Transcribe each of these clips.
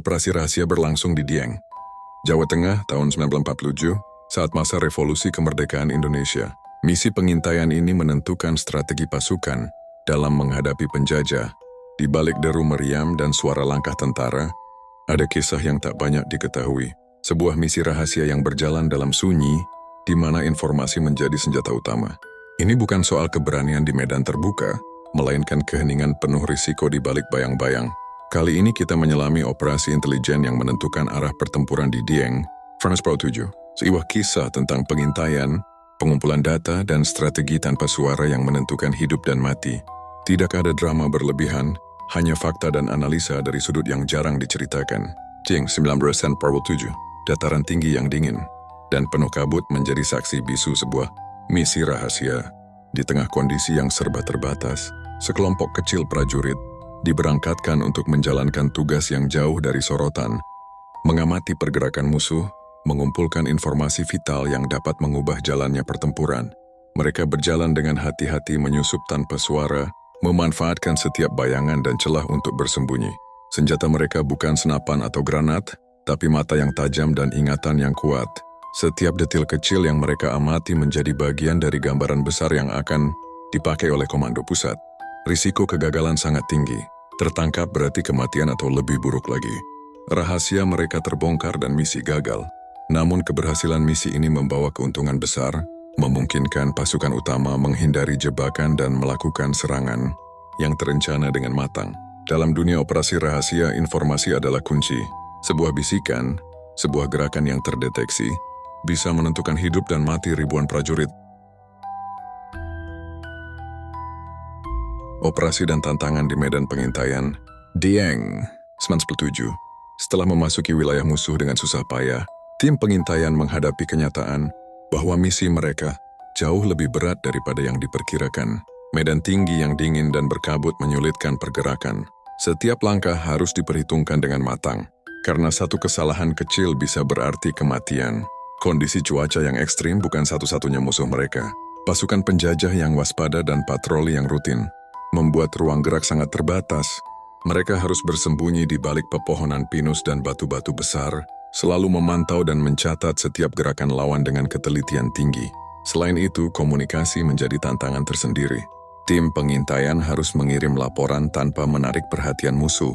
Operasi rahasia berlangsung di Dieng, Jawa Tengah tahun 1947 saat masa revolusi kemerdekaan Indonesia. Misi pengintaian ini menentukan strategi pasukan dalam menghadapi penjajah. Di balik deru meriam dan suara langkah tentara, ada kisah yang tak banyak diketahui. Sebuah misi rahasia yang berjalan dalam sunyi, di mana informasi menjadi senjata utama. Ini bukan soal keberanian di medan terbuka, melainkan keheningan penuh risiko di balik bayang-bayang. Kali ini kita menyelami operasi intelijen yang menentukan arah pertempuran di Dieng, France Pro 7. Sebuah kisah tentang pengintaian, pengumpulan data, dan strategi tanpa suara yang menentukan hidup dan mati. Tidak ada drama berlebihan, hanya fakta dan analisa dari sudut yang jarang diceritakan. Dieng 19% Pro 7, dataran tinggi yang dingin, dan penuh kabut menjadi saksi bisu sebuah misi rahasia. Di tengah kondisi yang serba terbatas, sekelompok kecil prajurit diberangkatkan untuk menjalankan tugas yang jauh dari sorotan, mengamati pergerakan musuh, mengumpulkan informasi vital yang dapat mengubah jalannya pertempuran. Mereka berjalan dengan hati-hati menyusup tanpa suara, memanfaatkan setiap bayangan dan celah untuk bersembunyi. Senjata mereka bukan senapan atau granat, tapi mata yang tajam dan ingatan yang kuat. Setiap detil kecil yang mereka amati menjadi bagian dari gambaran besar yang akan dipakai oleh komando pusat. Risiko kegagalan sangat tinggi. Tertangkap berarti kematian atau lebih buruk lagi. Rahasia mereka terbongkar dan misi gagal. Namun keberhasilan misi ini membawa keuntungan besar, memungkinkan pasukan utama menghindari jebakan dan melakukan serangan yang terencana dengan matang. Dalam dunia operasi rahasia, informasi adalah kunci. Sebuah bisikan, sebuah gerakan yang terdeteksi, bisa menentukan hidup dan mati ribuan prajurit. Operasi dan tantangan di medan pengintaian. Dieng 1947. Setelah memasuki wilayah musuh dengan susah payah, tim pengintaian menghadapi kenyataan bahwa misi mereka jauh lebih berat daripada yang diperkirakan. Medan tinggi yang dingin dan berkabut menyulitkan pergerakan. Setiap langkah harus diperhitungkan dengan matang, karena satu kesalahan kecil bisa berarti kematian. Kondisi cuaca yang ekstrim bukan satu-satunya musuh mereka. Pasukan penjajah yang waspada dan patroli yang rutin membuat ruang gerak sangat terbatas. Mereka harus bersembunyi di balik pepohonan pinus dan batu-batu besar, selalu memantau dan mencatat setiap gerakan lawan dengan ketelitian tinggi. Selain itu, komunikasi menjadi tantangan tersendiri. Tim pengintaian harus mengirim laporan tanpa menarik perhatian musuh.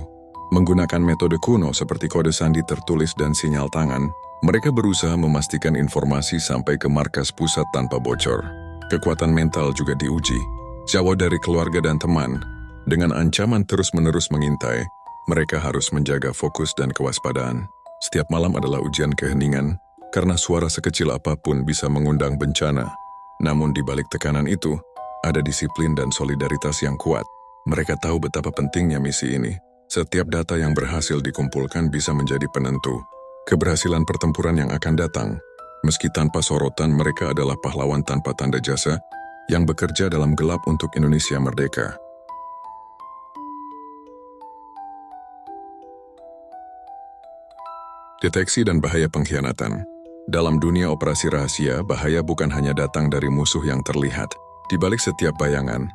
Menggunakan metode kuno seperti kode sandi tertulis dan sinyal tangan, mereka berusaha memastikan informasi sampai ke markas pusat tanpa bocor. Kekuatan mental juga diuji. Jauh dari keluarga dan teman, dengan ancaman terus-menerus mengintai, mereka harus menjaga fokus dan kewaspadaan. Setiap malam adalah ujian keheningan, karena suara sekecil apapun bisa mengundang bencana. Namun di balik tekanan itu, ada disiplin dan solidaritas yang kuat. Mereka tahu betapa pentingnya misi ini. Setiap data yang berhasil dikumpulkan bisa menjadi penentu keberhasilan pertempuran yang akan datang. Meski tanpa sorotan, mereka adalah pahlawan tanpa tanda jasa yang bekerja dalam gelap untuk Indonesia merdeka. Deteksi dan bahaya pengkhianatan. Dalam dunia operasi rahasia, bahaya bukan hanya datang dari musuh yang terlihat. Di balik setiap bayangan,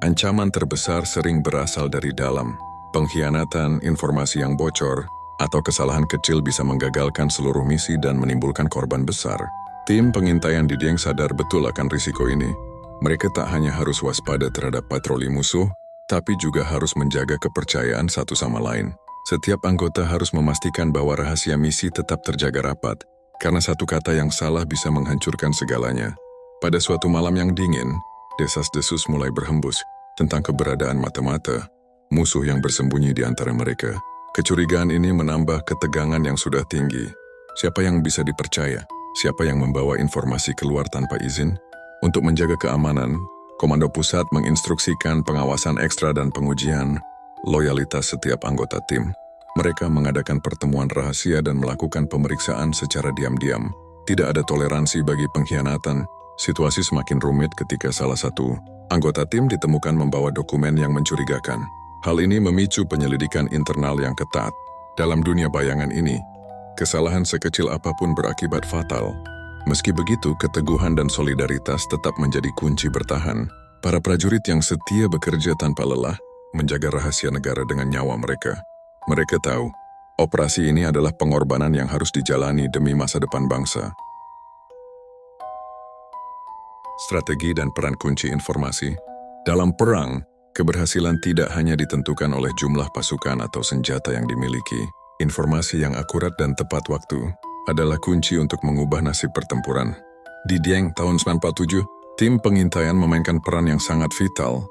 ancaman terbesar sering berasal dari dalam. Pengkhianatan, informasi yang bocor, atau kesalahan kecil bisa menggagalkan seluruh misi dan menimbulkan korban besar. Tim pengintaian di Dieng sadar betul akan risiko ini. Mereka tak hanya harus waspada terhadap patroli musuh, tapi juga harus menjaga kepercayaan satu sama lain. Setiap anggota harus memastikan bahwa rahasia misi tetap terjaga rapat, karena satu kata yang salah bisa menghancurkan segalanya. Pada suatu malam yang dingin, desas-desus mulai berhembus tentang keberadaan mata-mata, musuh yang bersembunyi di antara mereka. Kecurigaan ini menambah ketegangan yang sudah tinggi. Siapa yang bisa dipercaya? Siapa yang membawa informasi keluar tanpa izin? Untuk menjaga keamanan, Komando Pusat menginstruksikan pengawasan ekstra dan pengujian loyalitas setiap anggota tim. Mereka mengadakan pertemuan rahasia dan melakukan pemeriksaan secara diam-diam. Tidak ada toleransi bagi pengkhianatan. Situasi semakin rumit ketika salah satu anggota tim ditemukan membawa dokumen yang mencurigakan. Hal ini memicu penyelidikan internal yang ketat. Dalam dunia bayangan ini, kesalahan sekecil apapun berakibat fatal. Meski begitu, keteguhan dan solidaritas tetap menjadi kunci bertahan. Para prajurit yang setia bekerja tanpa lelah, menjaga rahasia negara dengan nyawa mereka. Mereka tahu, Operasi ini adalah pengorbanan yang harus dijalani demi masa depan bangsa. Strategi dan peran kunci informasi. Dalam perang, keberhasilan tidak hanya ditentukan oleh jumlah pasukan atau senjata yang dimiliki. Informasi yang akurat dan tepat waktu adalah kunci untuk mengubah nasib pertempuran. Di Dieng tahun 1947, tim pengintaian memainkan peran yang sangat vital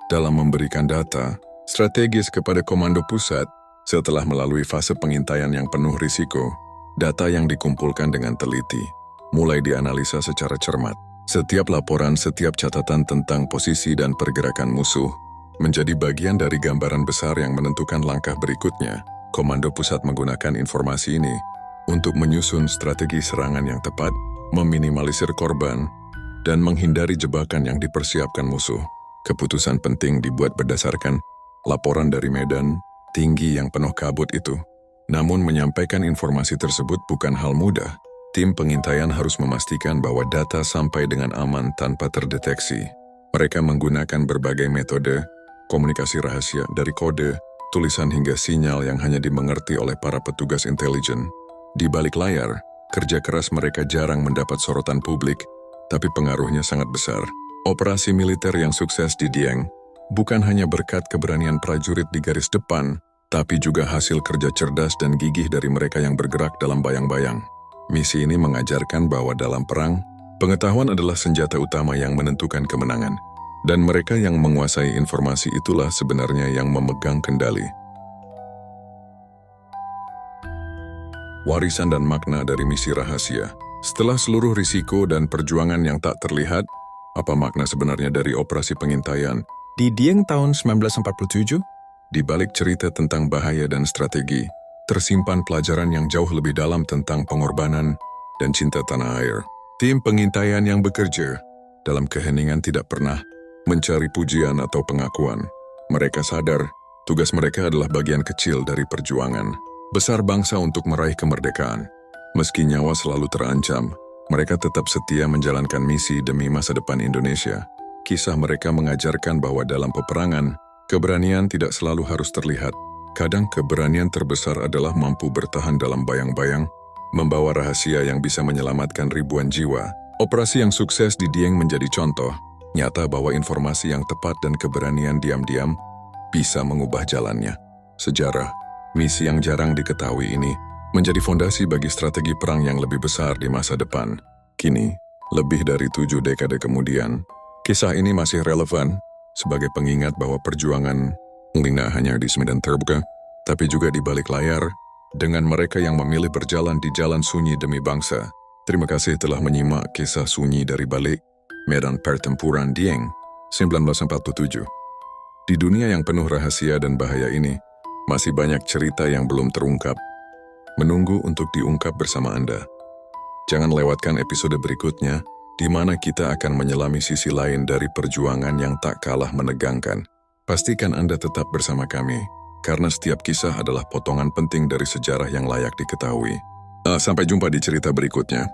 dalam memberikan data strategis kepada komando pusat. Setelah melalui fase pengintaian yang penuh risiko, data yang dikumpulkan dengan teliti mulai dianalisa secara cermat. Setiap laporan, setiap catatan tentang posisi dan pergerakan musuh menjadi bagian dari gambaran besar yang menentukan langkah berikutnya. Komando pusat menggunakan informasi ini untuk menyusun strategi serangan yang tepat, meminimalisir korban, dan menghindari jebakan yang dipersiapkan musuh. Keputusan penting dibuat berdasarkan laporan dari medan tinggi yang penuh kabut itu. Namun menyampaikan informasi tersebut bukan hal mudah. Tim pengintaian harus memastikan bahwa data sampai dengan aman tanpa terdeteksi. Mereka menggunakan berbagai metode, komunikasi rahasia dari kode, tulisan hingga sinyal yang hanya dimengerti oleh para petugas intelijen. Di balik layar, kerja keras mereka jarang mendapat sorotan publik, tapi pengaruhnya sangat besar. Operasi militer yang sukses di Dieng bukan hanya berkat keberanian prajurit di garis depan, tapi juga hasil kerja cerdas dan gigih dari mereka yang bergerak dalam bayang-bayang. Misi ini mengajarkan bahwa dalam perang, pengetahuan adalah senjata utama yang menentukan kemenangan, dan mereka yang menguasai informasi itulah sebenarnya yang memegang kendali. Warisan dan makna dari misi rahasia. Setelah seluruh risiko dan perjuangan yang tak terlihat, apa makna sebenarnya dari operasi pengintaian di Dieng tahun 1947? Di balik cerita tentang bahaya dan strategi, tersimpan pelajaran yang jauh lebih dalam tentang pengorbanan dan cinta tanah air. Tim pengintaian yang bekerja dalam keheningan tidak pernah mencari pujian atau pengakuan. Mereka sadar, tugas mereka adalah bagian kecil dari perjuangan besar bangsa untuk meraih kemerdekaan. Meski nyawa selalu terancam, mereka tetap setia menjalankan misi demi masa depan Indonesia. Kisah mereka mengajarkan bahwa dalam peperangan, keberanian tidak selalu harus terlihat. Kadang keberanian terbesar adalah mampu bertahan dalam bayang-bayang, membawa rahasia yang bisa menyelamatkan ribuan jiwa. Operasi yang sukses di Dieng menjadi contoh nyata bahwa informasi yang tepat dan keberanian diam-diam bisa mengubah jalannya. Sejarah, misi yang jarang diketahui ini menjadi fondasi bagi strategi perang yang lebih besar di masa depan. Kini, lebih dari 7 dekade kemudian, kisah ini masih relevan sebagai pengingat bahwa perjuangan tidak hanya di medan terbuka, tapi juga di balik layar, dengan mereka yang memilih berjalan di jalan sunyi demi bangsa. Terima kasih telah menyimak kisah sunyi dari balik medan pertempuran Dieng 1947. Di dunia yang penuh rahasia dan bahaya ini, masih banyak cerita yang belum terungkap, menunggu untuk diungkap bersama Anda. Jangan lewatkan episode berikutnya, di mana kita akan menyelami sisi lain dari perjuangan yang tak kalah menegangkan. Pastikan Anda tetap bersama kami, karena setiap kisah adalah potongan penting dari sejarah yang layak diketahui. Sampai jumpa di cerita berikutnya.